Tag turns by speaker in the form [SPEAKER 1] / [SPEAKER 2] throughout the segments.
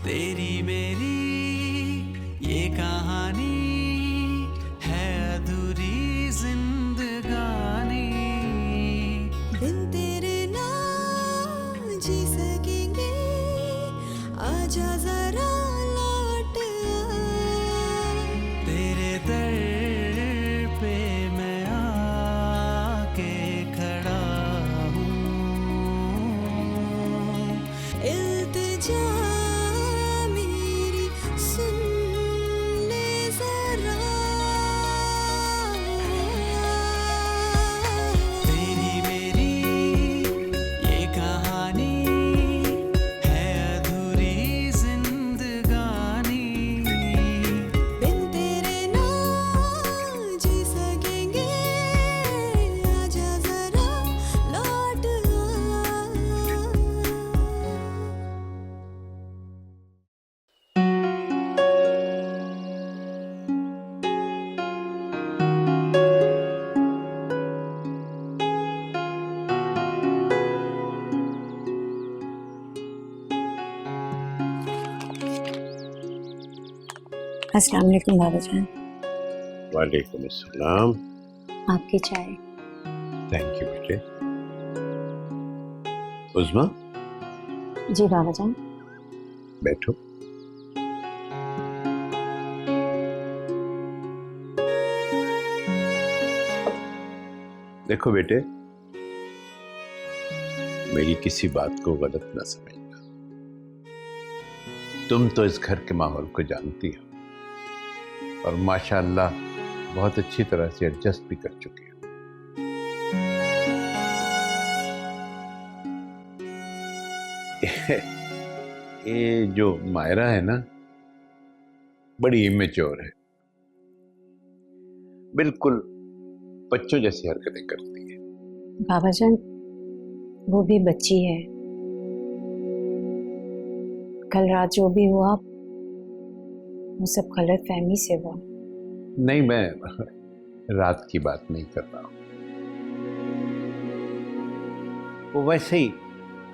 [SPEAKER 1] तेरी मेरी ये कहानी है अधूरी जिंदगानी।
[SPEAKER 2] बिन तेरे ना जी सकेंगे, आजा जरा लौट आ।
[SPEAKER 1] तेरे दर पे मैं आके खड़ा हूँ।
[SPEAKER 2] इल्तिजा मेरी सुन ले जरा।
[SPEAKER 1] तेरी मेरी ये कहानी है अधूरी जिंदगानी।
[SPEAKER 2] बिन तेरे ना जी सकेंगे, आजा जरा लौट आ।
[SPEAKER 3] अस्सलाम वालेकुम बाबा जान,
[SPEAKER 4] वालेकुम अस्सलाम।
[SPEAKER 3] आपकी चाय।
[SPEAKER 4] थैंक यू बेटे। उज़्मा
[SPEAKER 3] जी बाबा जान।
[SPEAKER 4] बैठो। देखो बेटे, मेरी किसी बात को गलत ना समझना। तुम तो इस घर के माहौल को जानती हो और माशाअल्लाह बहुत अच्छी तरह से एडजस्ट भी कर चुकी हो। ये जो मायरा है ना, बड़ी इमेच्योर है, बिल्कुल बच्चों जैसी हरकतें करती है।
[SPEAKER 3] बाबा जान, वो भी बच्ची है। कल रात जो भी हुआ वो सब गलत फहमी से हुआ।
[SPEAKER 4] नहीं, मैं रात की बात नहीं कर रहा हूं। वो वैसे ही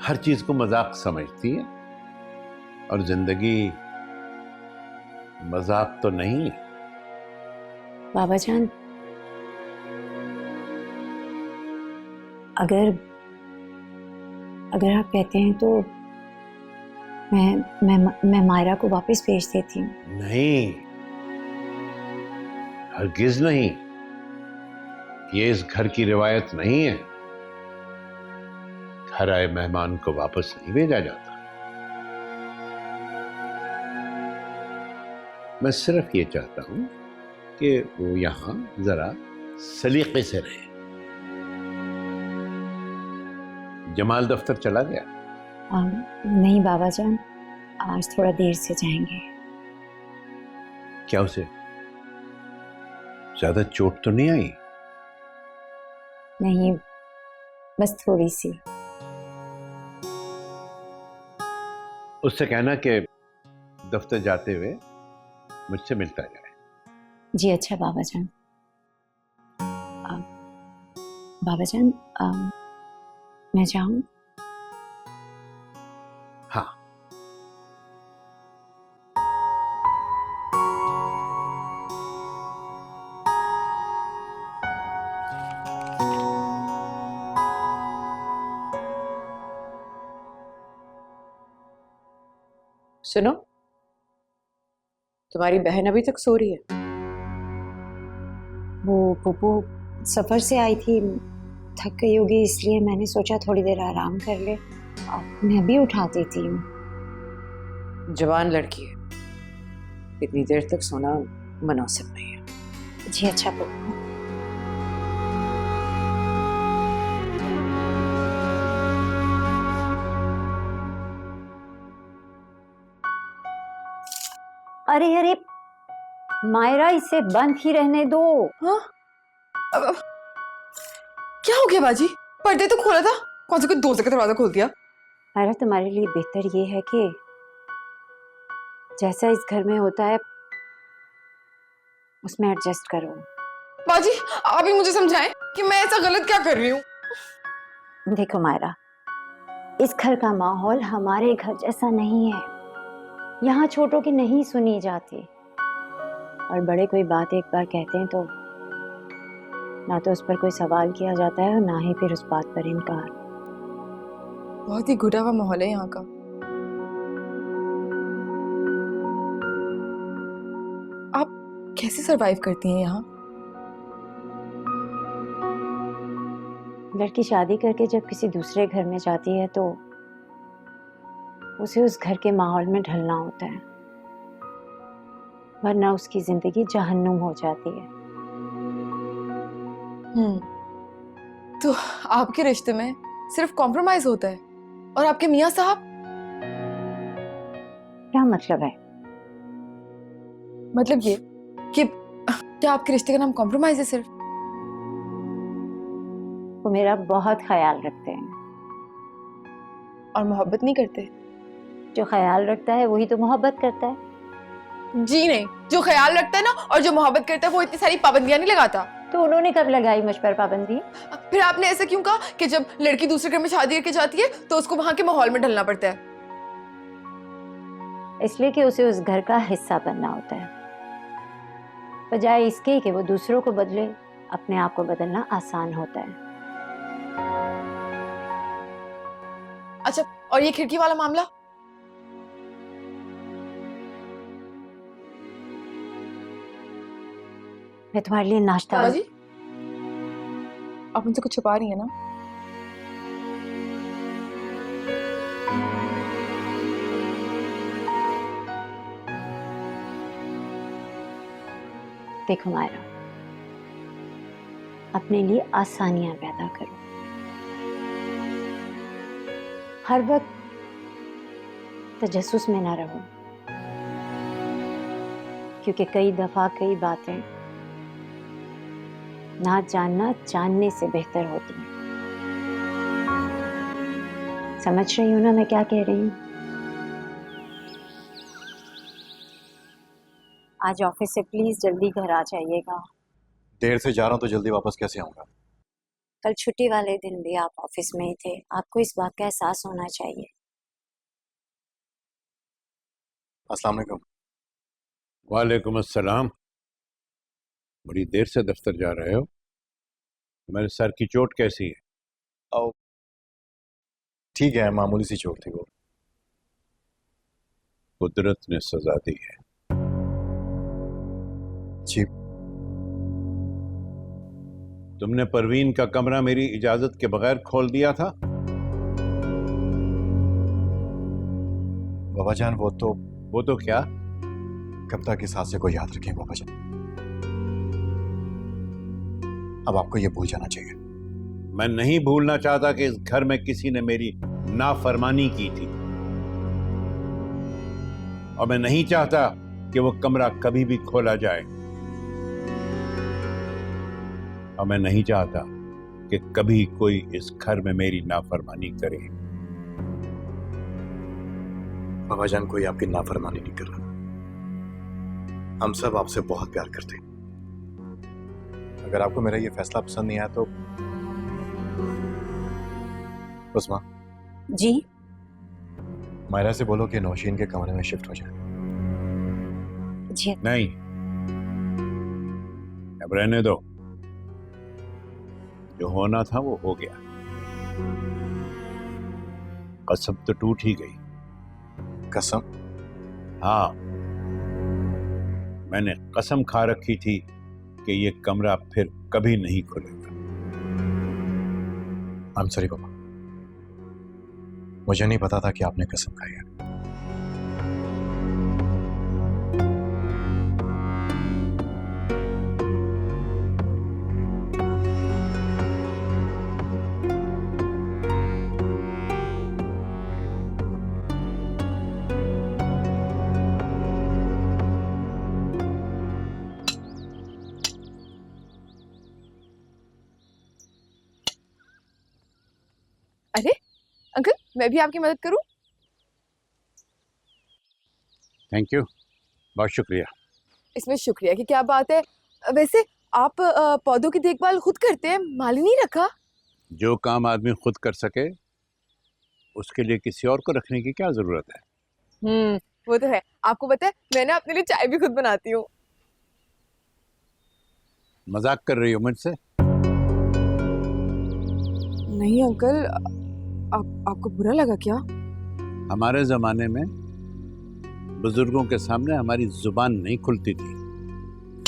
[SPEAKER 4] हर चीज को मजाक समझती है और जिंदगी मजाक तो नहीं है।
[SPEAKER 3] बाबा जान, अगर आप कहते हैं तो मैं मायरा को वापस भेज देती हूँ।
[SPEAKER 4] नहीं, हरगिज नहीं। ये इस घर की रिवायत नहीं है। घर आए मेहमान को वापस नहीं भेजा जाता। मैं सिर्फ ये चाहता हूं कि वो यहां जरा सलीके से रहे। जमाल दफ्तर चला गया?
[SPEAKER 3] नहीं बाबा जान, आज थोड़ा देर से जाएंगे।
[SPEAKER 4] क्या उसे ज्यादा चोट तो नहीं आई?
[SPEAKER 3] नहीं, बस थोड़ी सी।
[SPEAKER 4] उससे कहना कि दफ्तर जाते हुए मुझसे मिलता जाए।
[SPEAKER 3] जी अच्छा बाबा जान। बाबा जान, मैं जाऊं?
[SPEAKER 4] हाँ।
[SPEAKER 5] सुनो, तुम्हारी बहन अभी तक सो रही है?
[SPEAKER 3] वो पुप्पू सफर से आई थी, थक गई होगी, इसलिए मैंने सोचा थोड़ी देर आराम कर ले। मैं भी उठा देती हूँ।
[SPEAKER 5] जवान लड़की है, इतनी देर तक सोना मुनासिब नहीं है।
[SPEAKER 3] जी अच्छा पुप्पू। अरे अरे मायरा, इसे बंद ही रहने दो।
[SPEAKER 6] हाँ? क्या हो गया बाजी? पर्दे तो खोला था, कौन से कोई दोस्त का दरवाजा खोल दिया?
[SPEAKER 3] मायरा, तुम्हारे लिए बेहतर ये है कि जैसा इस घर में होता है उसमें एडजस्ट करो।
[SPEAKER 6] बाजी, आप ही मुझे समझाएं कि मैं ऐसा गलत क्या कर रही हूँ।
[SPEAKER 3] देखो मायरा, इस घर का माहौल हमारे घर जैसा नहीं है। यहाँ छोटों की नहीं सुनी जाती, और बड़े कोई बात एक बार कहते हैं तो ना तो उस पर कोई सवाल किया जाता है और ना ही फिर उस बात पर इनकार।
[SPEAKER 6] बहुत ही घुटा हुआ माहौल है यहाँ का। आप कैसे सरवाइव करती हैं यहाँ?
[SPEAKER 3] लड़की शादी करके जब किसी दूसरे घर में जाती है तो उसे उस घर के माहौल में ढलना होता है, वरना उसकी जिंदगी जहन्नुम हो जाती है।
[SPEAKER 6] तो आपके रिश्ते में सिर्फ कॉम्प्रोमाइज होता है, और आपके मियाँ साहब?
[SPEAKER 3] क्या मतलब है?
[SPEAKER 6] मतलब ये कि क्या आपके रिश्ते का नाम कॉम्प्रोमाइज है सिर्फ?
[SPEAKER 3] वो मेरा बहुत ख्याल रखते हैं।
[SPEAKER 6] और मोहब्बत नहीं करते?
[SPEAKER 3] जो ख्याल रखता है वही तो मोहब्बत करता है।
[SPEAKER 6] जी नहीं, जो ख्याल रखता है ना और जो मोहब्बत करता है वो इतनी सारी पाबंदियां नहीं लगाता।
[SPEAKER 3] तो उन्होंने कब लगाई मुझ पर पाबंदी?
[SPEAKER 6] फिर आपने ऐसा क्यों कहा कि जब लड़की दूसरे घर में शादी करके जाती है तो उसको वहां के माहौल में ढलना पड़ता है?
[SPEAKER 3] इसलिए कि उसे उस घर का हिस्सा बनना होता है, बजाय इसके कि वो दूसरों को बदले, अपने आप को बदलना आसान होता है।
[SPEAKER 6] अच्छा, और ये खिड़की वाला मामला?
[SPEAKER 3] मैं तुम्हारे लिए नाश्ता
[SPEAKER 6] जी, आप मुझसे कुछ छुपा रही हैं ना?
[SPEAKER 3] देखो मायरा, अपने लिए आसानियां पैदा करो। हर वक्त तजस्सुस में ना रहो, क्योंकि कई दफा कई बातें ना जानना जानने से बेहतर होती है। समझ रही हो ना मैं क्या कह रही हूँ? आज ऑफिस से प्लीज जल्दी घर आ जाइएगा।
[SPEAKER 7] देर से जा रहा हूँ तो जल्दी वापस कैसे आऊंगा?
[SPEAKER 3] कल छुट्टी वाले दिन भी आप ऑफिस में ही थे, आपको इस बात का एहसास होना चाहिए।
[SPEAKER 7] अस्सलाम वालेकुम।
[SPEAKER 4] वालेकुम अस्सलाम। बड़ी देर से दफ्तर जा रहे हो। मेरे सर की चोट कैसी है?
[SPEAKER 7] आओ, ठीक है, मामूली सी चोट थी वो।
[SPEAKER 4] कुदरत ने सजा दी है।
[SPEAKER 7] जी।
[SPEAKER 4] तुमने परवीन का कमरा मेरी इजाजत के बगैर खोल दिया था।
[SPEAKER 7] बाबा जान, वो तो
[SPEAKER 4] क्या?
[SPEAKER 7] कविता की साथ से को याद रखें बाबा जान। अब आपको ये भूल जाना चाहिए।
[SPEAKER 4] मैं नहीं भूलना चाहता कि इस घर में किसी ने मेरी नाफरमानी की थी, और मैं नहीं चाहता कि वो कमरा कभी भी खोला जाए, और मैं नहीं चाहता कि कभी कोई इस घर में मेरी नाफरमानी करे।
[SPEAKER 7] बाबा जान, कोई आपकी नाफरमानी नहीं कर रहा। हम सब आपसे बहुत प्यार करते हैं। अगर आपको मेरा ये फैसला पसंद नहीं आया तो उस्मा
[SPEAKER 3] जी?
[SPEAKER 7] मायरा से बोलो कि नौशीन के कमरे में शिफ्ट हो जाए।
[SPEAKER 3] जी
[SPEAKER 4] नहीं, अब रहने दो। जो होना था वो हो गया। कसम तो टूट ही गई।
[SPEAKER 7] कसम?
[SPEAKER 4] हाँ, मैंने कसम खा रखी थी कि ये कमरा फिर कभी नहीं खुलेगा।
[SPEAKER 7] आई एम सॉरी पापा, मुझे नहीं पता था कि आपने कसम खाई है।
[SPEAKER 6] अरे अंकल, मैं भी आपकी मदद करूं?
[SPEAKER 4] थैंक यू, बहुत शुक्रिया।
[SPEAKER 6] इसमें शुक्रिया की क्या बात है? वैसे आप पौधों की देखभाल खुद करते हैं, माली नहीं रखा?
[SPEAKER 4] जो काम आदमी खुद कर सके उसके लिए किसी और को रखने की क्या जरूरत है?
[SPEAKER 6] वो तो है। आपको पता है मैं ना अपने लिए चाय भी खुद बनाती हूँ।
[SPEAKER 4] मजाक कर रही हो मुझसे?
[SPEAKER 6] नहीं अंकल, आपको बुरा लगा क्या?
[SPEAKER 4] हमारे जमाने में बुजुर्गों के सामने हमारी जुबान नहीं खुलती थी।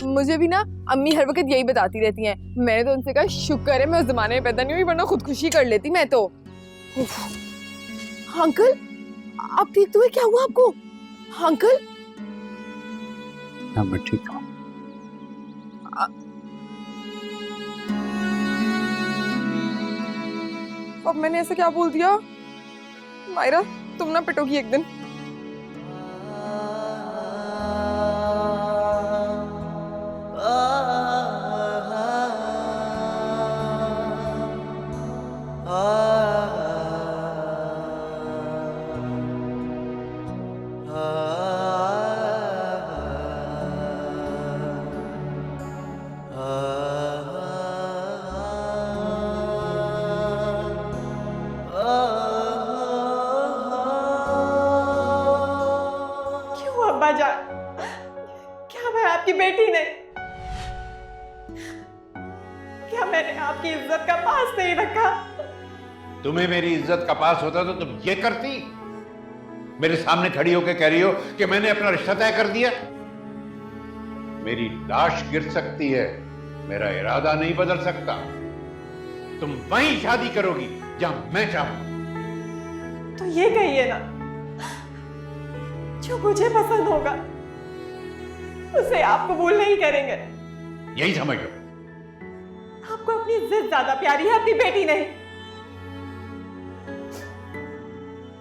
[SPEAKER 6] मुझे भी ना अम्मी हर वक्त यही बताती रहती हैं। मैंने तो उनसे कहा शुक्र है मैं उस जमाने में पैदा नहीं हुई, वरना खुदकुशी कर लेती मैं तो। उफ। अंकल आप ठीक तो है? क्या हुआ आपको अंकल?
[SPEAKER 4] हाँ मैं ठीक हूँ।
[SPEAKER 6] अब मैंने ऐसा क्या बोल दिया? मायरा तुम ना पिटोगी एक दिन।
[SPEAKER 8] क्यों अब्बा जान, क्या मैं आपकी बेटी नहीं? क्या मैंने आपकी इज्जत का पास नहीं रखा?
[SPEAKER 4] तुम्हें मेरी इज्जत का पास होता तो तुम ये करती? मेरे सामने खड़ी होकर कह रही हो कि मैंने अपना रिश्ता तय कर दिया। मेरी लाश गिर सकती है, मेरा इरादा नहीं बदल सकता। तुम वहीं शादी करोगी जहां मैं चाहूं।
[SPEAKER 8] तो ये कहिए ना, जो मुझे पसंद होगा उसे आप कबूल नहीं करेंगे।
[SPEAKER 4] यही समझ लो।
[SPEAKER 8] आपको अपनी इज्जत ज्यादा प्यारी है, अपनी बेटी नहीं।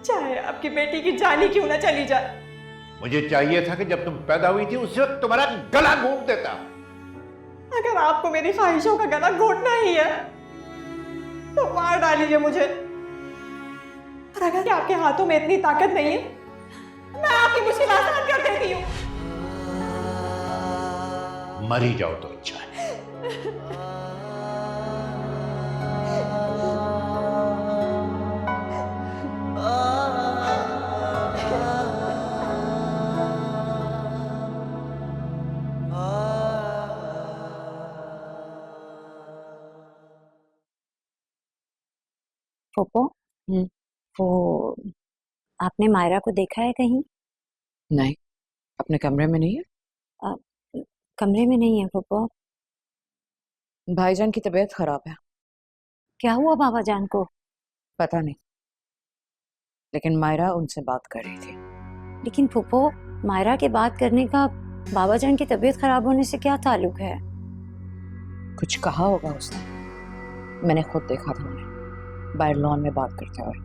[SPEAKER 8] चाहे आपकी बेटी की जान ही क्यों ना चली जाए।
[SPEAKER 4] मुझे चाहिए था कि जब तुम पैदा हुई थी उस वक्त तुम्हारा गला घोंट देता।
[SPEAKER 8] अगर आपको मेरी ख्वाहिशों का गला घोटना ही है तो मार डालिए मुझे। और अगर आपके हाथों में इतनी ताकत नहीं है, मैं आपकी मुश्किल आसान कर देती हूँ।
[SPEAKER 4] मर ही जाओ तो अच्छा है।
[SPEAKER 3] पोपो, वो आपने मायरा को देखा है कहीं?
[SPEAKER 5] नहीं, अपने कमरे में नहीं है।
[SPEAKER 3] कमरे में नहीं है पोपो?
[SPEAKER 5] भाईजान की तबीयत खराब है।
[SPEAKER 3] क्या हुआ बाबा जान को?
[SPEAKER 5] पता नहीं, लेकिन मायरा उनसे बात कर रही थी।
[SPEAKER 3] लेकिन पोपो, मायरा के बात करने का बाबा जान की तबीयत खराब होने से क्या ताल्लुक है?
[SPEAKER 5] कुछ कहा होगा उसने, मैंने खुद देखा था उन्हें बाहर लॉन में बात करते हुए।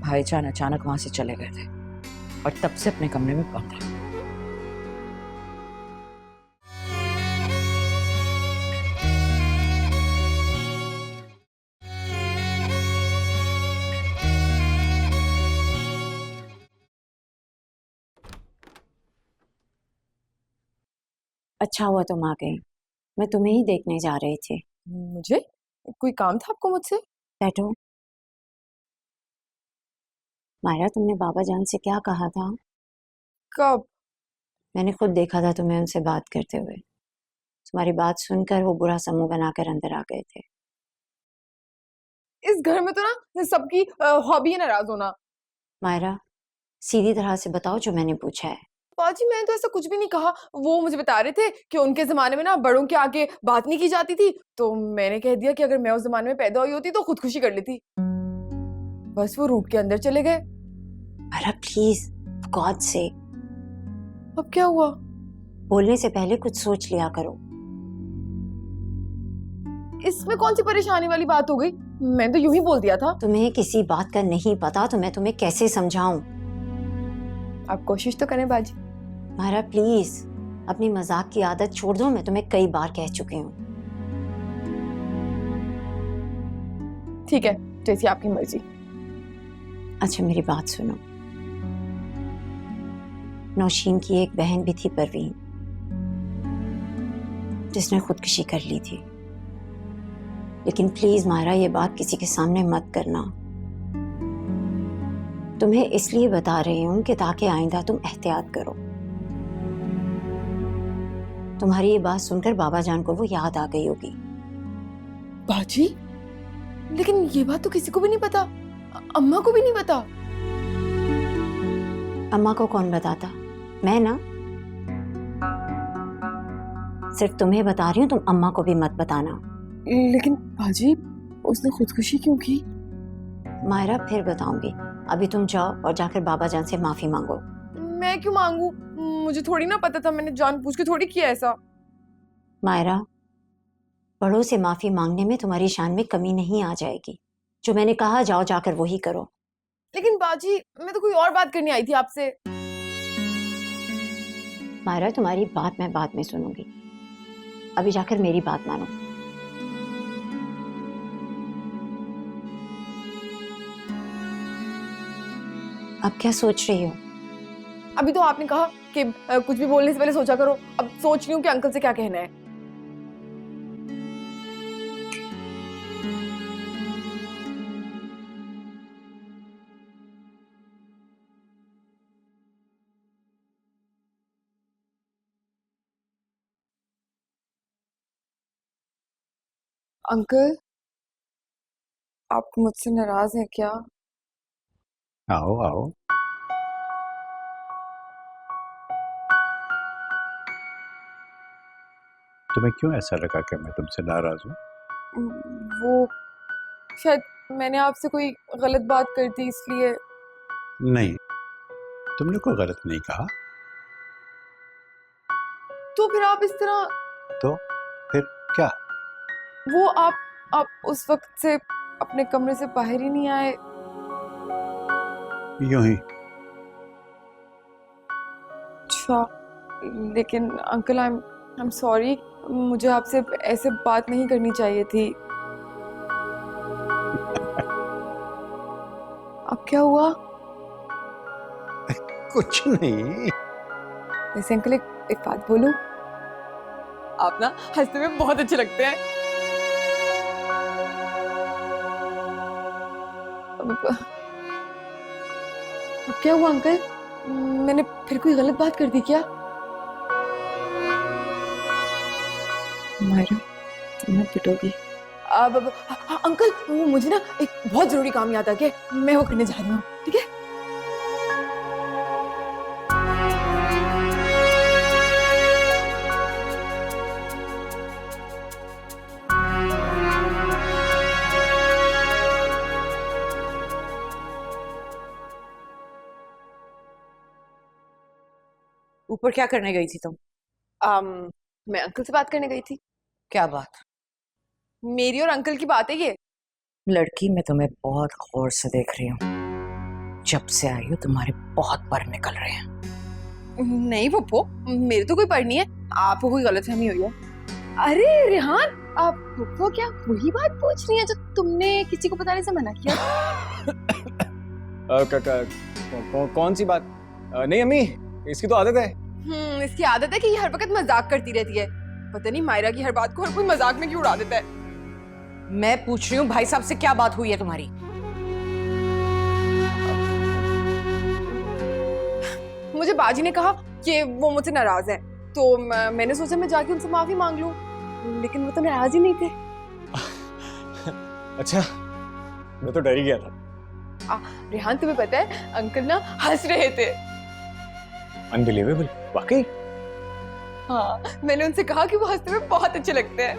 [SPEAKER 5] भाईजान अचानक वहां से चले गए थे और तब से अपने कमरे में बंद है।
[SPEAKER 3] अच्छा हुआ तुम आ गई, मैं तुम्हें ही देखने जा रही थी।
[SPEAKER 6] मुझे कोई काम था आपको मुझसे?
[SPEAKER 3] बैठो। मायरा, तुमने बाबा जान से क्या कहा था?
[SPEAKER 6] कब?
[SPEAKER 3] मैंने खुद देखा था तुम्हें उनसे बात करते हुए। तुम्हारी बात सुनकर वो बुरा समूह बनाकर अंदर आ गए थे।
[SPEAKER 6] इस घर में तो ना सबकी हॉबी है नाराज होना।
[SPEAKER 3] मायरा, सीधी तरह से बताओ जो मैंने पूछा है।
[SPEAKER 6] बाजी मैंने तो ऐसा कुछ भी नहीं कहा। वो मुझे बता रहे थे कि उनके जमाने में ना बड़ों के आगे बात नहीं की जाती थी, तो मैंने कह दिया कि अगर मैं उस जमाने में पैदा हुई होती तो खुदकुशी कर लेती। बस वो रूट के अंदर चले गए।
[SPEAKER 3] मायरा प्लीज, गॉड से।
[SPEAKER 6] अब क्या हुआ?
[SPEAKER 3] बोलने से पहले कुछ सोच लिया करो।
[SPEAKER 6] इसमें कौन सी परेशानी वाली बात हो गई? मैं तो यूं ही बोल दिया था।
[SPEAKER 3] तुम्हें किसी बात का नहीं पता तो मैं तुम्हें कैसे समझाऊं?
[SPEAKER 6] आप कोशिश तो करें बाजी।
[SPEAKER 3] मायरा प्लीज, अपनी मजाक की आदत छोड़ दो। मैं तुम्हें कई बार कह चुकी हूँ।
[SPEAKER 6] ठीक है, जैसी आपकी मर्जी।
[SPEAKER 3] अच्छा मेरी बात सुनो। नौशीन की एक बहन भी थी, परवीन, जिसने खुदकुशी कर ली थी। लेकिन प्लीज मायरा, ये बात किसी के सामने मत करना। तुम्हें इसलिए बता रही हूँ कि ताकि आइंदा तुम एहतियात करो। तुम्हारी ये बात सुनकर बाबा जान को वो याद आ गई होगी।
[SPEAKER 6] बाजी, लेकिन ये बात तो किसी को भी नहीं पता, अम्मा को भी नहीं पता।
[SPEAKER 3] अम्मा को कौन बताता? मैं ना। सिर्फ तुम्हें बता रही हूँ, तुम अम्मा को भी मत बताना।
[SPEAKER 6] लेकिन बाजी, उसने खुदकुशी क्यों की?
[SPEAKER 3] मायरा फिर बताऊंगी, अभी तुम जाओ और जाकर बाबा जान से माफी मांगो।
[SPEAKER 6] मैं क्यों मांगू? मुझे थोड़ी ना पता था, मैंने जानबूझ के थोड़ी किया ऐसा।
[SPEAKER 3] मायरा, बड़ों से माफी मांगने में तुम्हारी शान में कमी नहीं आ जाएगी। जो मैंने कहा जाओ जाकर वही करो।
[SPEAKER 6] लेकिन बाजी, मैं तो कोई और बात करनी आई थी आपसे।
[SPEAKER 3] मायरा, तुम्हारी बात मैं बाद में सुनूंगी, अभी जाकर मेरी बात मानो। अब क्या सोच रही हो?
[SPEAKER 6] अभी तो आपने कहा कि कुछ भी बोलने से पहले सोचा करो। अब सोच रही हूँ कि अंकल से क्या कहना है। अंकल, आप मुझसे नाराज हैं क्या?
[SPEAKER 4] आओ आओ। तुम्हें क्यों ऐसा लगा कि मैं तुमसे नाराज हूँ?
[SPEAKER 6] वो शायद मैंने आपसे कोई गलत बात कर दी इसलिए।
[SPEAKER 4] नहीं, तुमने कोई गलत नहीं कहा।
[SPEAKER 6] तो फिर आप इस तरह,
[SPEAKER 4] तो फिर क्या?
[SPEAKER 6] वो आप उस वक्त से अपने कमरे से बाहर ही नहीं आए।
[SPEAKER 4] यूं ही।
[SPEAKER 6] अच्छा, लेकिन अंकल, आई एम सॉरी, मुझे आपसे ऐसे बात नहीं करनी चाहिए थी। अब क्या हुआ?
[SPEAKER 4] कुछ नहीं।
[SPEAKER 6] वैसे अंकल, एक बात बोलूं? आप ना हंसते में बहुत अच्छे लगते हैं। अब क्या हुआ अंकल? मैंने फिर कोई गलत बात कर दी क्या? मायरा, तुम मत पिटोगी। अब अंकल, वो मुझे ना एक बहुत जरूरी काम याद आ गया, मैं वो करने जा रही हूँ, ठीक है?
[SPEAKER 5] ऊपर क्या करने गई थी तुम?
[SPEAKER 6] मैं अंकल से बात करने गई थी।
[SPEAKER 5] क्या बात?
[SPEAKER 6] मेरी और अंकल की बात है ये।
[SPEAKER 5] लड़की, मैं तुम्हें बहुत गौर से देख रही हूँ। जब से आई हो तुम्हारे बहुत पर निकल रहे हैं।
[SPEAKER 6] नहीं पप्पो, मेरे तो कोई पर नहीं है, आपको कोई गलतफहमी हुई है। अरे रेहान, आप पप्पो क्या वही बात पूछ रही है जो तुमने किसी को बताने से मना किया?
[SPEAKER 9] कौन सी बात? नहीं अम्मी, इसकी तो आदत है।
[SPEAKER 6] इसकी आदत है कि ये हर वक्त मजाक करती रहती है। पता नहीं मायरा की हर बात को हर कोई मजाक में क्यों उड़ा देता है।
[SPEAKER 5] मैं पूछ रही हूँ भाई साहब से, क्या बात हुई है तुम्हारी?
[SPEAKER 6] मुझे बाजी ने कहा कि वो मुझसे नाराज है, तो मैंने सोचा मैं जाके उनसे माफी मांग लूं, लेकिन वो तो नाराज ही नहीं थे।
[SPEAKER 9] अच्छा, मैं तो डर ही गया था।
[SPEAKER 6] रेहान, तुम्हें पता है अंकल ना हंस रहे थे।
[SPEAKER 9] अनबिलीवेबल, वाकई।
[SPEAKER 6] हाँ, मैंने उनसे कहा कि वो हंसते हुए बहुत अच्छे लगते हैं।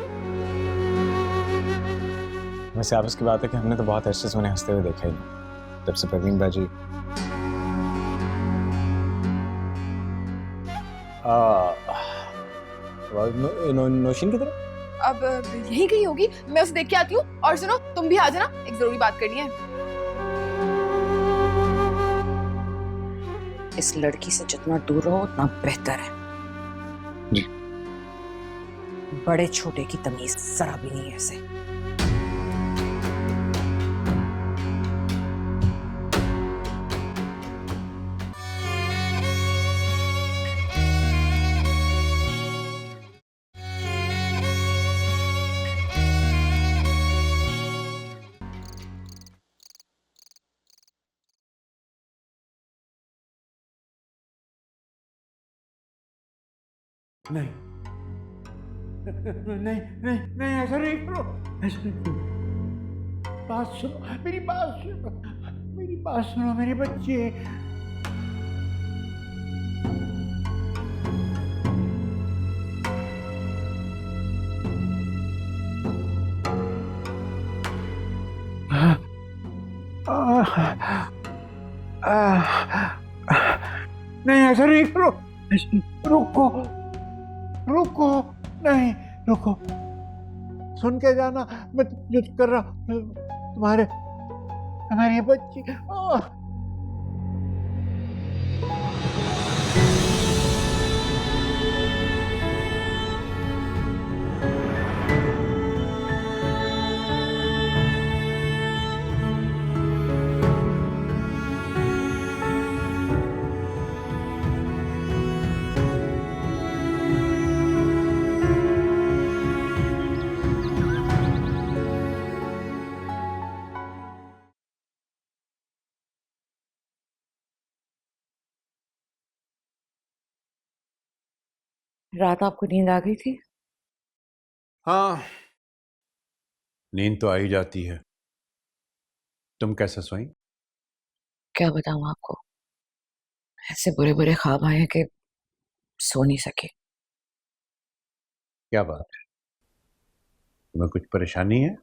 [SPEAKER 9] वैसे आपस की बात है कि हमने तो बहुत अच्छे से उन्हें हंसते हुए देखा ही नहीं तब से प्रवीण बाजी। नौशीन की तरफ
[SPEAKER 6] अब यही कहीं होगी, मैं उसे देख के आती हूँ। और सुनो, तुम भी आ जाना, एक जरूरी बात करनी है।
[SPEAKER 5] इस लड़की से जितना दूर रहो उतना बेहतर है।
[SPEAKER 9] जी।
[SPEAKER 5] बड़े छोटे की तमीज जरा भी नहीं है ऐसे।
[SPEAKER 4] नहीं नहीं नहीं नहीं, ऐसा नहीं करो, ऐसा नहीं करो। बात सुनो, मेरी बात सुनो, मेरी बात सुनो मेरे बच्चे। नहीं ऐसा नहीं करो, रुको रुको, नहीं रुको, सुन के जाना, मैं जो कर रहा हूं, तुम्हारे तुम्हारे बच्चे।
[SPEAKER 5] रात आपको नींद आ गई थी?
[SPEAKER 4] हाँ, नींद तो आ ही जाती है। तुम कैसे सोई?
[SPEAKER 5] क्या बताऊं आपको, ऐसे बुरे बुरे ख्वाब आए कि सो नहीं सके।
[SPEAKER 4] क्या बात है, तुम्हें कुछ परेशानी है?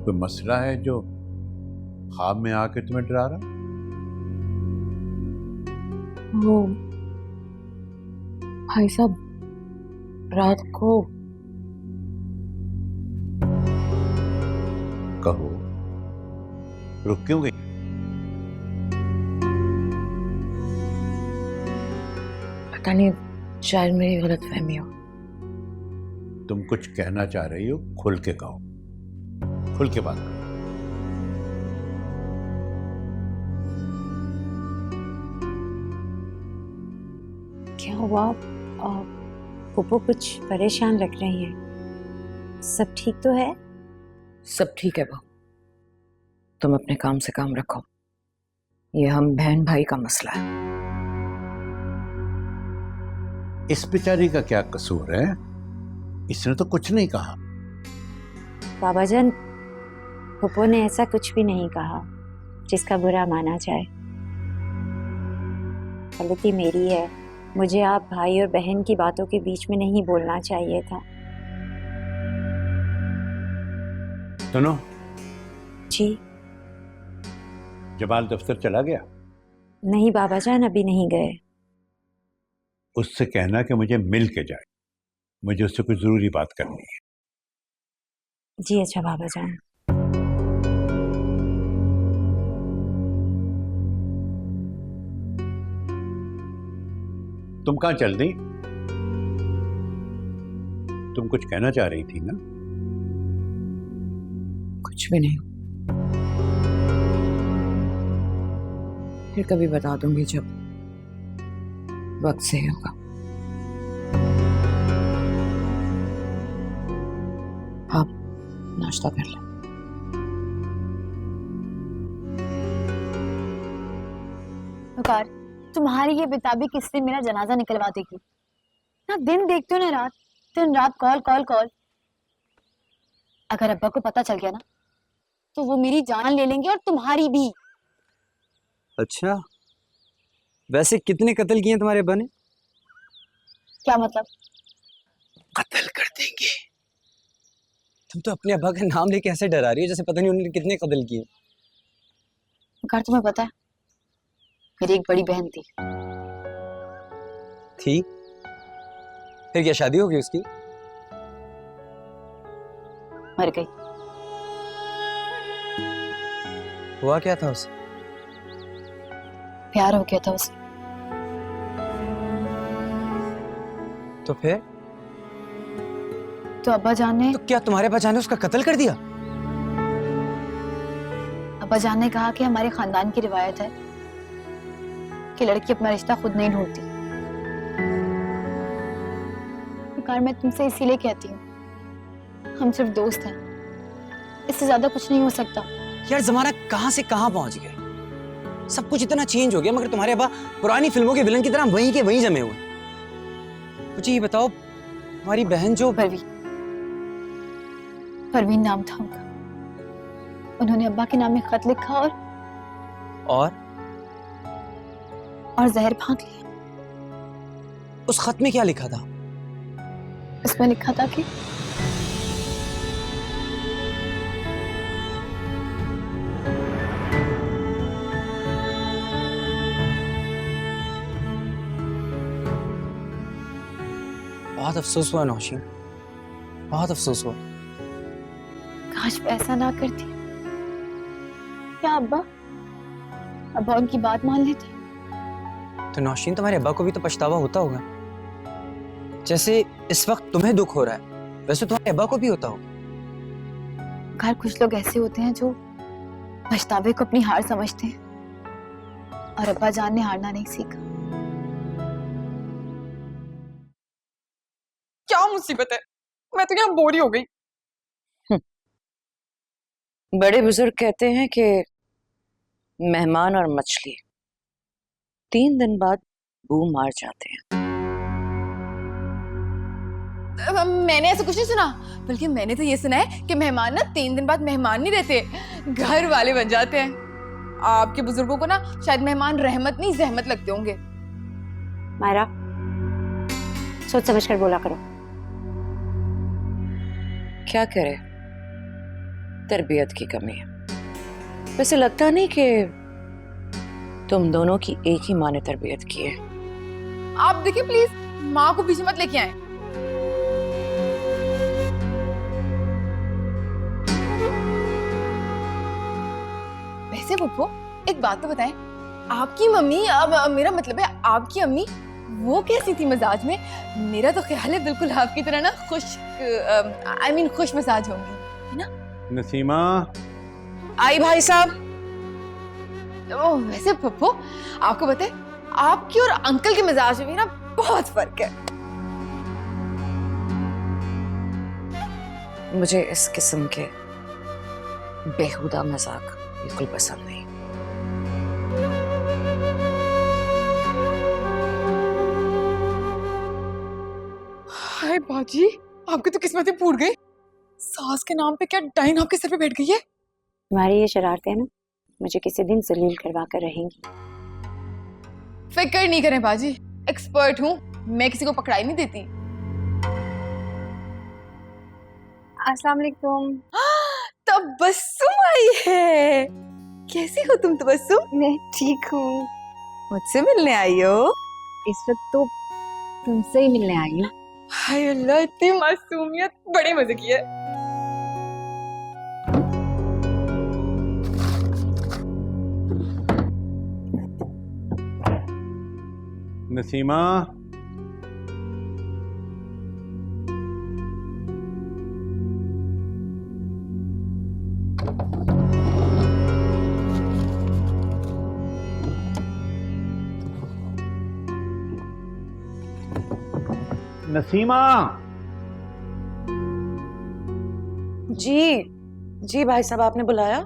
[SPEAKER 4] कोई मसला है जो ख्वाब में आके तुम्हें डरा रहा?
[SPEAKER 5] वो भाई साहब रात को
[SPEAKER 4] कहो, रुक क्यों गई?
[SPEAKER 5] पता नहीं, शायद मेरी गलतफहमी हो।
[SPEAKER 4] तुम कुछ कहना चाह रही हो, खुल के कहो, खुल के बात करो।
[SPEAKER 3] क्या हुआ? पुप्पो कुछ परेशान लग रही हैं। सब ठीक तो है?
[SPEAKER 5] सब ठीक है बहू, तुम अपने काम से काम रखो, ये हम बहन भाई का मसला है।
[SPEAKER 4] इस बेचारी का क्या कसूर है? इसने तो कुछ नहीं कहा।
[SPEAKER 3] बाबा जान, पुप्पो ने ऐसा कुछ भी नहीं कहा जिसका बुरा माना जाए। गलती मेरी है, मुझे आप भाई और बहन की बातों के बीच में नहीं बोलना चाहिए था।
[SPEAKER 4] सुनो
[SPEAKER 3] जी?
[SPEAKER 4] जमाल दफ्तर चला गया?
[SPEAKER 3] नहीं बाबा जान, अभी नहीं गए।
[SPEAKER 4] उससे कहना कि मुझे मिल के जाए, मुझे उससे कुछ जरूरी बात करनी है।
[SPEAKER 3] जी अच्छा बाबा जान।
[SPEAKER 4] तुम कहाँ चल दी? तुम कुछ कहना चाह रही थी ना?
[SPEAKER 5] कुछ भी नहीं, फिर कभी बता दूंगी जब वक्त सही होगा। आप नाश्ता कर लें।
[SPEAKER 10] पुकार, तुम्हारी ये बेताबी किससे मेरा जनाजा निकलवा देगी? ना दिन देखते हो ना रात, दिन रात कॉल कॉल कॉल। अगर अब्बा को पता चल गया ना तो वो मेरी जान ले लेंगे और तुम्हारी भी।
[SPEAKER 11] अच्छा, वैसे कितने कत्ल किए तुम्हारे अब्बा ने?
[SPEAKER 10] क्या मतलब?
[SPEAKER 11] कत्ल कर देंगे। तुम तो अपने अब्बा का नाम लेके ऐसे डरा रही हो जैसे पता नहीं उन्होंने कितने कत्ल किए।
[SPEAKER 10] पुकार, तुम्हें पता है मेरी एक बड़ी बहन थी।
[SPEAKER 11] फिर क्या शादी होगी उसकी?
[SPEAKER 10] मर गई।
[SPEAKER 11] हुआ क्या था उसे?
[SPEAKER 10] प्यार हो गया था उसे।
[SPEAKER 11] तो फिर?
[SPEAKER 10] तो अब्बा जान ने
[SPEAKER 11] तो क्या तुम्हारे अब्बा जान ने उसका कत्ल कर दिया?
[SPEAKER 10] अब्बा जान ने कहा कि हमारे खानदान की रिवायत है कि लड़की अपना रिश्ता खुद नहीं ढूंढती। पुकार, मैं तुमसे इसीलिए कहती हूँ, हम सिर्फ दोस्त हैं, इससे ज्यादा कुछ नहीं हो सकता।
[SPEAKER 11] यार जमाना कहां से कहां पहुंच गया। सब कुछ इतना चेंज हो गया, मगर तुम्हारे अब्बा पुरानी फिल्मों के विलन की तरह वहीं के वहीं जमे हुए। मुझे ये बताओ, हमारी बहन जो
[SPEAKER 10] परवीन नाम था उनका। उन्होंने अब्बा के नाम में खत लिखा और जहर फांक लिया।
[SPEAKER 11] उस खत में क्या लिखा था?
[SPEAKER 10] उसमें लिखा था कि
[SPEAKER 11] बहुत अफसोस हुआ नौशीन, बहुत अफसोस हुआ।
[SPEAKER 10] काश मैं ऐसा ना करती। क्या अब्बा उनकी बात मान लेते?
[SPEAKER 11] तो नौशीन, तुम्हारे अब्बा को भी तो पछतावा होता होगा। जैसे इस वक्त तुम्हें दुख हो रहा है, वैसे तुम्हारे अब्बा को भी होता होगा।
[SPEAKER 10] घर कुछ लोग ऐसे होते हैं जो पछतावे को अपनी हार समझते हैं, और अब्बा जान ने हारना नहीं सीखा।
[SPEAKER 6] क्या मुसीबत है, मैं तो यहाँ बोरी हो गई।
[SPEAKER 5] बड़े बुजुर्ग कहते हैं कि मेहमान और मछली 3 दिन बाद बू मार जाते हैं।
[SPEAKER 6] मैंने ऐसा कुछ नहीं सुना, बल्कि मैंने तो ये सुना है कि मेहमान ना 3 दिन बाद मेहमान नहीं रहते, घर वाले बन जाते हैं। आपके बुजुर्गों को ना शायद मेहमान रहमत नहीं जहमत लगते होंगे।
[SPEAKER 3] मायरा, सोच समझ कर बोला करो।
[SPEAKER 5] क्या करे, तरबियत की कमी है। वैसे लगता नहीं कि तुम दोनों की एक ही माँ ने तरबियत की है।
[SPEAKER 6] आप देखिए प्लीज, माँ को पीछे मत लेके आए। वैसे पप्पू, एक बात तो बताएं, आपकी मम्मी, अब मेरा मतलब है आपकी अम्मी, वो कैसी थी मिजाज में? मेरा तो ख्याल है बिल्कुल आपकी तरह ना खुश मिजाज होंगी, है ना?
[SPEAKER 4] नसीमा,
[SPEAKER 5] आई भाई साहब।
[SPEAKER 6] वैसे पप्पू, आपको पता है आपकी और अंकल के मिजाज में भी ना बहुत फर्क है।
[SPEAKER 5] मुझे इस किस्म के बेहुदा मजाक बिल्कुल पसंद नहीं।
[SPEAKER 6] हाय बाजी, आपकी तो किस्मतें फूट गई। सास के नाम पे क्या डाइन आपके सर पे बैठ गई है?
[SPEAKER 3] तुम्हारी ये शरारतें ना मुझे किसी दिन जलील करवा कर रहेंगी।
[SPEAKER 6] फिक्र नहीं करें बाजी, एक्सपर्ट हूँ मैं, किसी को पकड़ाई नहीं देती।
[SPEAKER 3] अस्सलाम वालेकुम।
[SPEAKER 6] तबस्सुम आई है। कैसी हो तुम तबस्सुम?
[SPEAKER 3] मैं ठीक हूँ।
[SPEAKER 6] मुझसे मिलने आई हो?
[SPEAKER 3] इस वक्त तो तुमसे ही मिलने आई हूँ।
[SPEAKER 6] हाय अल्लाह, इतनी मासूमियत, बड़े मजे की है।
[SPEAKER 4] नसीमा, नसीमा।
[SPEAKER 5] जी भाई साहब, आपने बुलाया?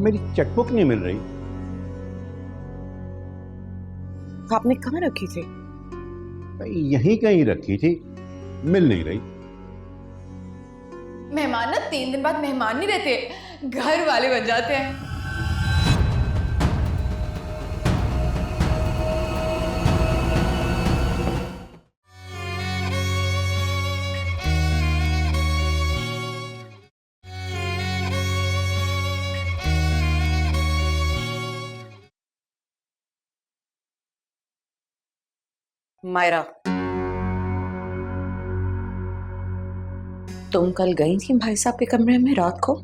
[SPEAKER 4] मेरी चेकबुक नहीं मिल रही।
[SPEAKER 5] आपने कहाँ रखी थी?
[SPEAKER 4] यहीं कहीं रखी थी, मिल नहीं रही।
[SPEAKER 6] मेहमान ना 3 दिन बाद मेहमान नहीं रहते, घर वाले बन जाते हैं।
[SPEAKER 5] मायरा, तुम कल गई थी भाई साहब के कमरे में रात को?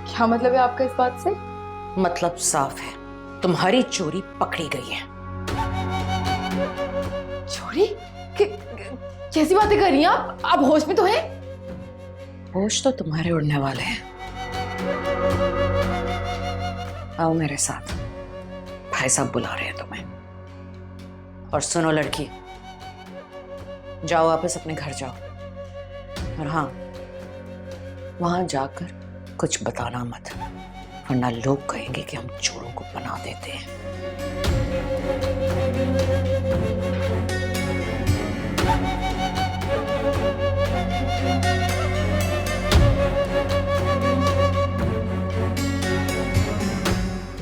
[SPEAKER 6] क्या मतलब है आपका इस बात से?
[SPEAKER 5] मतलब साफ है, तुम्हारी चोरी पकड़ी गई है।
[SPEAKER 6] चोरी? कैसी बातें कर रही हैं आप होश में तो हैं?
[SPEAKER 5] होश तो तुम्हारे उड़ने वाले हैं। आओ मेरे साथ, भाई साहब बुला रहे हैं तुम्हें। और सुनो लड़की, जाओ वापस अपने घर जाओ, और हाँ, वहां जाकर कुछ बताना मत, वरना लोग कहेंगे कि हम चोरों को बना देते हैं।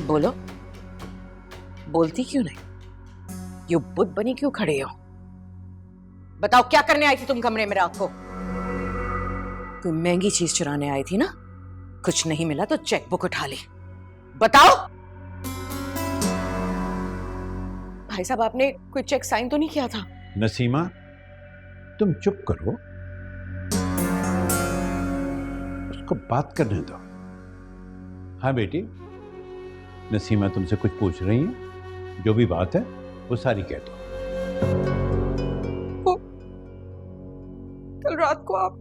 [SPEAKER 5] बोलो, बोलती क्यों नहीं? यू बुत बनी क्यों खड़े हो? बताओ क्या करने आई थी तुम कमरे में रात को? कोई महंगी चीज चुराने आई थी ना? कुछ नहीं मिला तो चेकबुक उठा ली। बताओ। भाई साहब, आपने कोई चेक साइन तो नहीं किया था?
[SPEAKER 4] नसीमा, तुम चुप करो, उसको बात करने दो। हाँ बेटी, नसीमा तुमसे कुछ पूछ रही है, जो भी बात है वो सारी कह दो।
[SPEAKER 6] कल रात को आप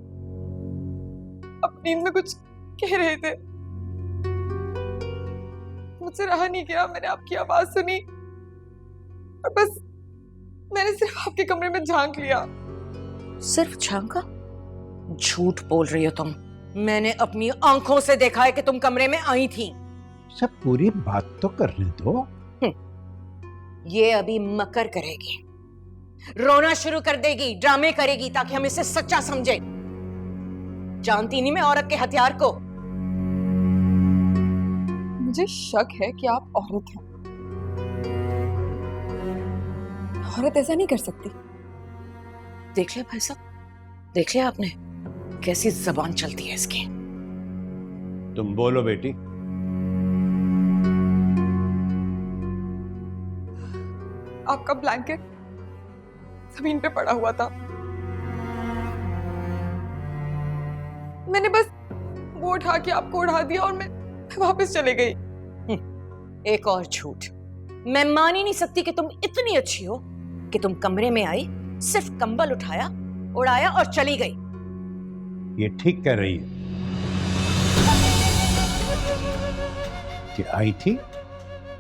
[SPEAKER 6] अपनी नींद में कुछ कह रहे थे, मुझसे रहा नहीं गया, मैंने आपकी आवाज सुनी और बस मैंने सिर्फ आपके कमरे में झांक लिया।
[SPEAKER 5] सिर्फ झांका? झूठ बोल रही हो तुम। मैंने अपनी आंखों से देखा है कि तुम कमरे में आई थी।
[SPEAKER 4] सब पूरी बात तो करने दो।
[SPEAKER 5] ये अभी मकर करेगी, रोना शुरू कर देगी, ड्रामे करेगी ताकि हम इसे सच्चा समझे। जानती नहीं मैं औरत के हथियार को।
[SPEAKER 6] मुझे शक है कि आप औरत हैं। औरत ऐसा नहीं कर सकती।
[SPEAKER 5] देख लिया भाई साहब, देख लिया आपने कैसी जबान चलती है इसकी।
[SPEAKER 4] तुम बोलो बेटी।
[SPEAKER 6] आपका ब्लैंकेट जमीन पे पड़ा हुआ था, मैंने बस वो उठा के आपको उड़ा दिया और मैं वापस चले गई।
[SPEAKER 5] एक और झूठ। मैं मान ही नहीं सकती कि तुम इतनी अच्छी हो कि तुम कमरे में आई, सिर्फ कंबल उठाया, उड़ाया और चली गई।
[SPEAKER 4] ये ठीक कह रही है कि आई थी,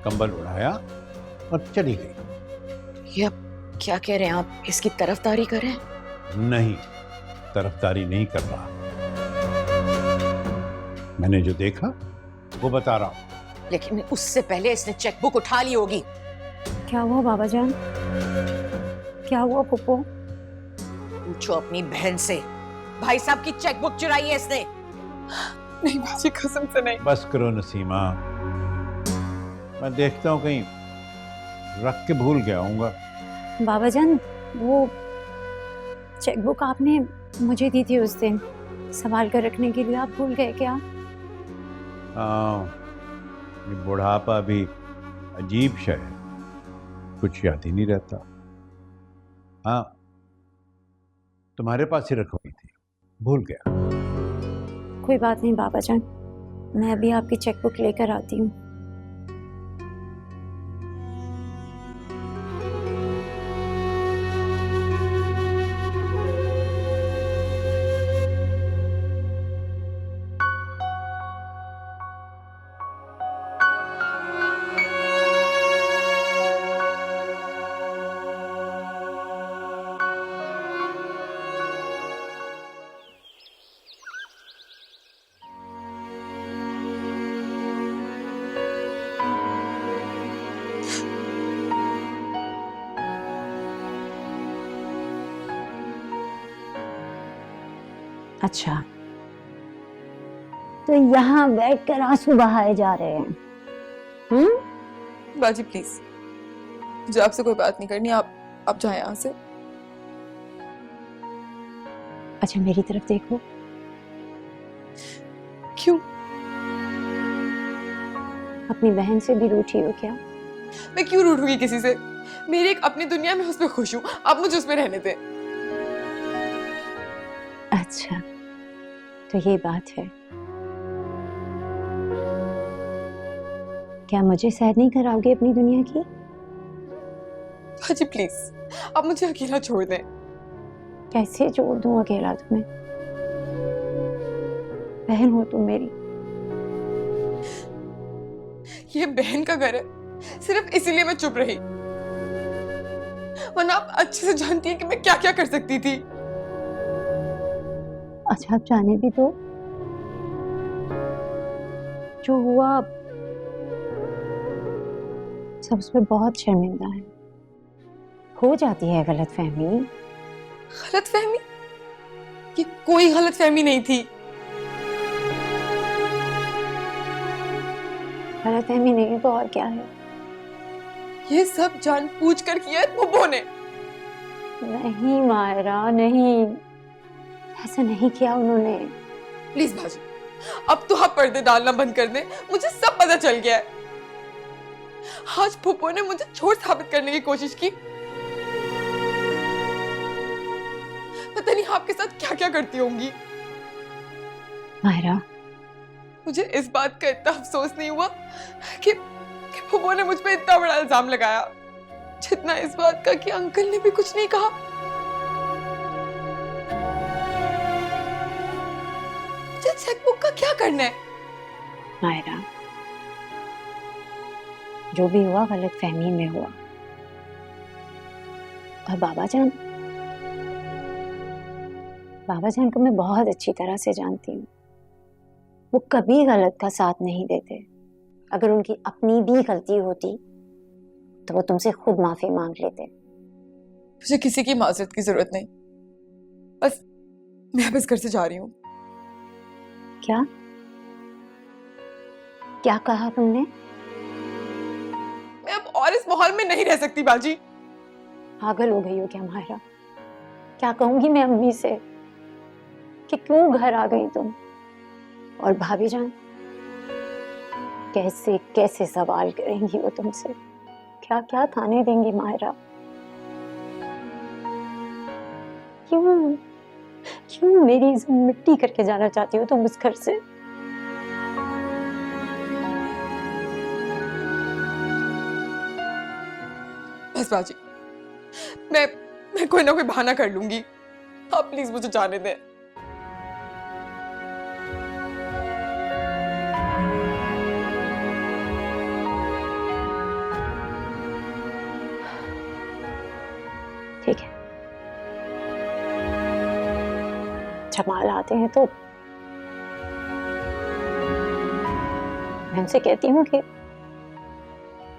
[SPEAKER 4] कंबल उड़ाया और चली गई।
[SPEAKER 5] ये अब क्या कह रहे हैं आप? इसकी तरफदारी करें?
[SPEAKER 4] नहीं, तरफदारी नहीं कर रहा, मैंने जो देखा वो बता रहा हूं।
[SPEAKER 5] लेकिन उससे पहले इसने चेकबुक उठा ली होगी।
[SPEAKER 3] क्या हुआ बाबा जान? क्या हुआ पुप्पो?
[SPEAKER 5] पूछो अपनी बहन से। भाई साहब की चेकबुक चुराई है इसने।
[SPEAKER 6] नहीं बाजी, कसम से नहीं।
[SPEAKER 4] बस करो नसीमा, मैं देखता हूं कहीं रख के भूल गया हूँगा।
[SPEAKER 3] बाबा जान, वो चेकबुक आपने मुझे दी थी उस दिन संभाल कर रखने के लिए, आप भूल गए क्या?
[SPEAKER 4] ये बुढ़ापा भी अजीब शय है, कुछ याद ही नहीं रहता। हाँ, तुम्हारे पास ही रखी थी, भूल गया।
[SPEAKER 3] कोई बात नहीं बाबा जान, मैं अभी आपकी चेकबुक लेकर आती हूँ। अच्छा, तो यहाँ बैठकर आंसू बहाए जा रहे हैं?
[SPEAKER 6] बाजी प्लीज, मुझे आपसे कोई बात नहीं करनी, आप जाएं यहाँ से।
[SPEAKER 3] अच्छा मेरी तरफ देखो।
[SPEAKER 6] क्यों?
[SPEAKER 3] अपनी बहन से भी रूठी हो क्या?
[SPEAKER 6] मैं क्यों रूठूंगी किसी से? मेरी एक अपनी दुनिया में, उस पर खुश हूँ, आप मुझे उसमें रहने दें।
[SPEAKER 3] अच्छा, तो ये बात है। क्या मुझे सैर नहीं कराओगे अपनी दुनिया की?
[SPEAKER 6] बाजी प्लीज, आप मुझे अकेला छोड़ दें।
[SPEAKER 3] कैसे छोड़ दूं अकेला तुम्हें? बहन हो तुम मेरी।
[SPEAKER 6] ये बहन का घर है, सिर्फ इसीलिए मैं चुप रही, वरना आप अच्छे से जानती हैं कि मैं क्या क्या कर सकती थी।
[SPEAKER 3] अच्छा आप जाने भी दो, जो हुआ सब उस पर बहुत शर्मिंदा है। हो जाती है गलतफहमी।
[SPEAKER 6] गलतफहमी? ये कोई गलतफहमी नहीं थी।
[SPEAKER 3] गलतफहमी नहीं तो और क्या है?
[SPEAKER 6] ये सब जानबूझकर किया है फूफो ने।
[SPEAKER 3] नहीं मायरा, नहीं, ऐसा नहीं किया उन्होंने।
[SPEAKER 6] प्लीज भाजी, अब तो आप पर्दे डालना बंद कर दें। मुझे सब पता चल गया है। आज फूफो ने मुझे छोर साबित करने की कोशिश की। पता नहीं आपके साथ क्या क्या करती होंगी।
[SPEAKER 3] मायरा,
[SPEAKER 6] मुझे इस बात का इतना अफसोस नहीं हुआ कि फूफो ने मुझ पे इतना बड़ा इल्जाम लगाया, जितना इस बात का कि अंकल ने भी कुछ नहीं कहा। मुझे चेकबुक का क्या करना है?
[SPEAKER 3] मायरा, जो भी हुआ गलतफहमी में हुआ। और बाबा जान को मैं बहुत अच्छी तरह से जानती हूँ। वो कभी गलत का साथ नहीं देते। अगर उनकी अपनी भी गलती होती तो वो तुमसे खुद माफी मांग लेते।
[SPEAKER 6] मुझे किसी की माजरत की जरूरत नहीं। बस मैं अब इस घर से जा रही हूँ।
[SPEAKER 3] क्या क्या कहा तुमने?
[SPEAKER 6] मैं अब और इस माहौल में नहीं रह सकती बाजी।
[SPEAKER 3] पागल हो गई हो क्या मायरा? क्या कहूंगी मैं अम्मी से कि क्यों घर आ गई तुम? और भाभी जान कैसे कैसे सवाल करेंगी वो तुमसे, क्या क्या थाने देंगी मायरा? क्यों क्यों मेरी इज्जत मिट्टी करके जाना चाहती हो तुम उस घर से?
[SPEAKER 6] बस बाजी, मैं कोई ना कोई बहाना कर लूंगी। आप प्लीज मुझे जाने दें।
[SPEAKER 3] ठीक है, जमाल आते हैं तो मैं उनसे कहती हूँ कि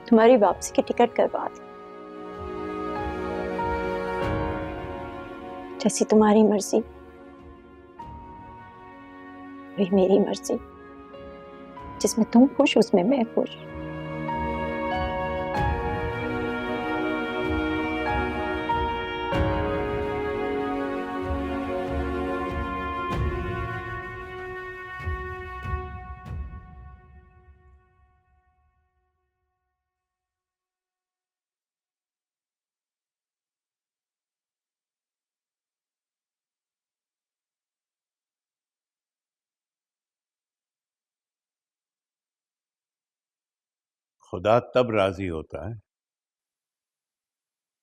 [SPEAKER 3] तुम्हारी वापसी की टिकट करवा दे। जैसी तुम्हारी मर्जी वही मेरी मर्जी। जिसमें तुम खुश उसमें मैं खुश।
[SPEAKER 4] खुदा तब राजी होता है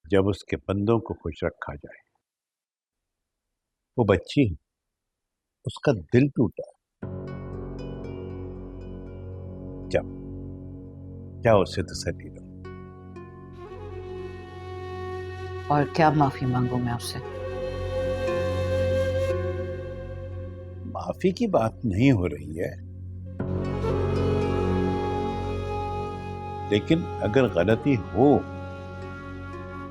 [SPEAKER 4] जब उसके बंदों को खुश रखा जाए। वो बच्ची है, उसका दिल टूटा। क्या उससे तसल्ली दो।
[SPEAKER 5] और क्या माफी मांगू मैं उससे?
[SPEAKER 4] माफी की बात नहीं हो रही है, लेकिन अगर गलती हो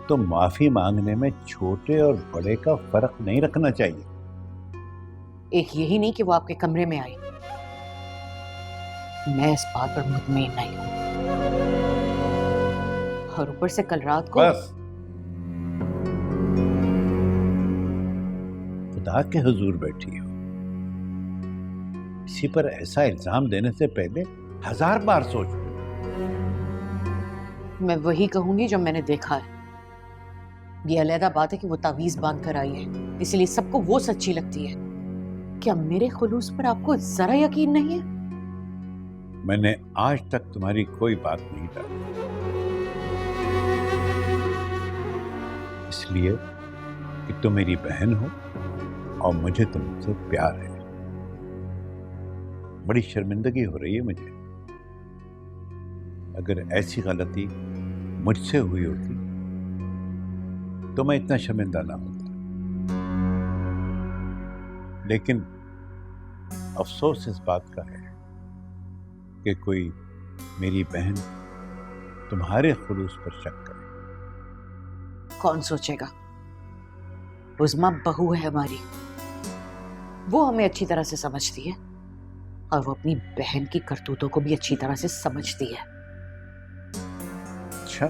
[SPEAKER 4] तो माफी मांगने में छोटे और बड़े का फर्क नहीं रखना चाहिए।
[SPEAKER 5] एक यही नहीं कि वो आपके कमरे में आई। मैं इस बात पर मुतमईन नहीं हूं। और ऊपर से कल रात को
[SPEAKER 4] बस खुदा के हुजूर बैठी हो, किसी पर ऐसा इल्जाम देने से पहले 1000 बार सोचो।
[SPEAKER 5] मैं वही कहूंगी जो मैंने देखा है। ये अलहदा बात है कि वो तावीज बांध कर आई है, इसलिए सबको वो सच्ची लगती है। क्या मेरे खुलूस पर आपको जरा यकीन नहीं है?
[SPEAKER 4] मैंने आज तक तुम्हारी कोई बात नहीं टाली, इसलिए कि तुम मेरी बहन हो और मुझे तुमसे प्यार है। बड़ी शर्मिंदगी हो रही है मुझे। अगर ऐसी गलती मुझसे हुई होती तो मैं इतना शर्मिंदा ना होता। लेकिन अफसोस इस बात का है कि कोई मेरी बहन तुम्हारे खुलूस पर शक करे।
[SPEAKER 5] कौन सोचेगा? उज़्मा बहू है हमारी, वो हमें अच्छी तरह से समझती है और वो अपनी बहन की करतूतों को भी अच्छी तरह से समझती है।
[SPEAKER 4] अच्छा,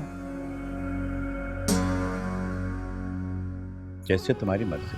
[SPEAKER 4] जैसे तुम्हारी मर्जी।